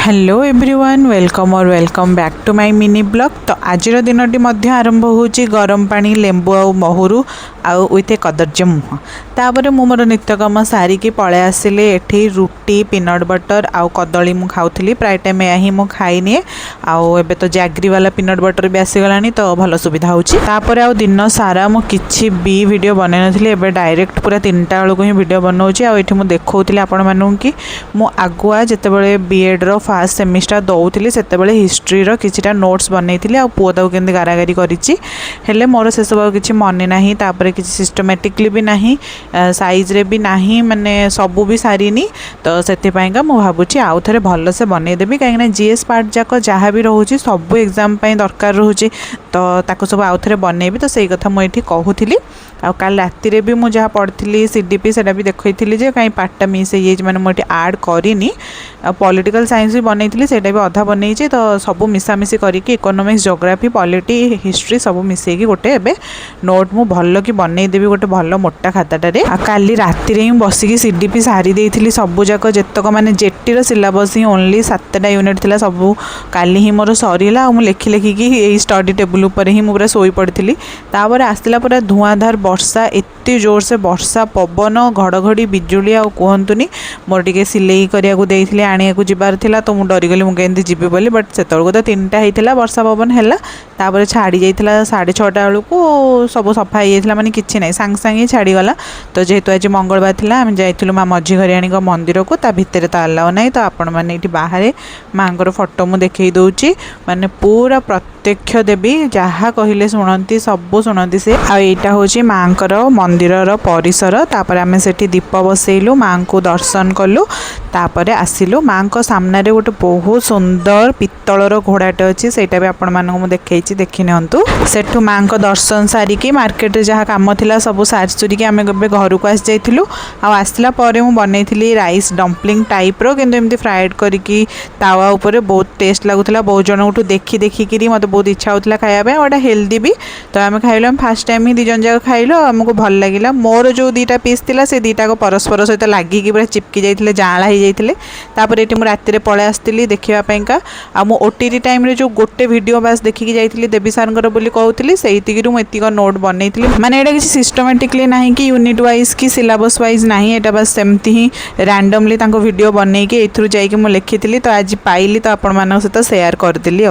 Hello everyone welcome back to my mini blog. तो आज दिन टी आरंभ हो गरम पानी लेंबू आ महूरु आउ विथ कदर्ज मुह तापर मु मोर नित्यकर्म सारिकी पळे आसिले एठी रुटी पीनट बटर आउ कदली मु खाऊली प्राय टाइम या ही मु खाइनिए आउ एबे तो जैगरी वाला पीनट बटर भी आसीगलानी तो भल सुविधा होची। तापर आउ दिन सारा मु किछि भी वीडियो बनै नथिले एबे डायरेक्ट पूरा 3टा बेलू ही वीडियो बनौची आउ एठी मु देखौतिली आपण मानु कि मु आगुआ जेतेबेले बीएड रो फर्स्ट सेमिस्टर दौली से हिस्ट्री रो किछिटा नोट्स बनैथिली आ पुओ ताऊ केंदी गारागारी करिछि हेले मोर से सब किछि मने नाही तापर किछि सिस्टमैटिकली भी नाही साइज रे भी नाही माने सबु भी सारिनी तो सेति पाइका मु भाबुछि आउ थरे भलो से बनै देबी काहेकि जीएस पार्ट जाक जहाँ भी रहउछि सब एग्जाम पई दरकार रहउछि तो ताको सब आउ थरे बनैबी तो सेही कथा मु एठी कहूथिली। आ काल राति रे भी मु जहाँ पढ़ी सीडीपी सेटा भी देखैथिली जे काई पार्टटा मिस हे माने मु एठी ऐड करिनी पॉलिटिकल साइंस भी बनैथिली सेटा भी अधा बनैछि तो सब मिसामिसी करिकि इकोनॉमिक्स ज्योग्राफी पॉलिटी हिस्ट्री सब मिसेकी गोटे एबे नोट मु भल्लो कि बनै देबी गोटे भल्लो मोटा खाताटारे। आ काली राति रे ही बसिकी सीडीपी सारी देइथिली सब जाक जेतक माने जेटी रो सिलेबस ही ओनली 7टा यूनिट थिला सब काली ही मोर सरीला आ मु लेखि लेखिकी एई स्टडी टेबल ऊपर ही मु पूरा सोई पड़थिली तापर आस्तिला पूरा धुआंधार वर्षा एत्ते जोर से वर्षा पवन घड़घड़ी बिजुली आ कहतुनी मोर टिके सिलाई करिया देइथिले आनिया को जिबार थिला तो मु डरी गली मु केंदी जिबी बोली बट सेतळको तो 3टा हेतिला वर्षा पवन हैला तापर छाड़ी जाइथिला 6:30 बेलू सब सफा हो जाइथिला माने किछि नै सांग सांग छाड़ी गला तो जेहेतु आज मंगलवार थिला हम जाइथिलु मां मझी घरियाणी को मंदिर को ता भितरे तो अलाउ नै तो आपण माने एठी बाहरे मांगर फोटो मु देखै दउची माने पूरा प्रत्यक्ष देवी जहाँ कहले शुणती सब शुणती से आईटा हूँ माँकर मंदिर परिसर तापर आम से दीप बसैलु माँ को दर्शन कलु तापर आसिलु माँ को सामने गोटे बहुत सुंदर पित्तलर घोड़ाटे अच्छी से भी आपण मानक देखी देखी निंतु सेठू माँ को दर्शन सारिकी मार्केट जहाँ कम थी सब सारी सुरिकी आम घर को आसी जाइलु आसला बनई राइस डम्पलिंग टाइप रो किंतु एमती फ्राइड करिकी तावा ऊपर बहुत टेस्ट लगुला बहुत जन देखी देखिकी मत बहुत इच्छा होता खायापे गोटे हेल्दी भी तो आम खाइल आम फास्ट टाइम ही 2 जन जाक खाइल आमको भल लगे मोर जो 2टा पीस थिला से 2टा को परस्पर सहित लागिकी पूरा चिपकी जाइथिले जाँला हो जाइथिले तापर एठी मु राति रे पळे आस्तिली देखिबा पयका आ मु ओटीटी टाइम रे जो गोटे वीडियो बस देखिकी जाइथिली देवी सारंगर बोली कहउथिली सेहितिकी मु एतिक नोट बनैथिली माने एटा किसी सिस्टमैटिकली नाही कि यूनिट वाइज कि सिलेबस वाइज नाही एटा बस सेमती ही रैंडमली तांको वीडियो बनैकी एथरु जाइकी मु लिखिथिली तो आज पाइली तो आपण मानक सहित शेयर करदिली।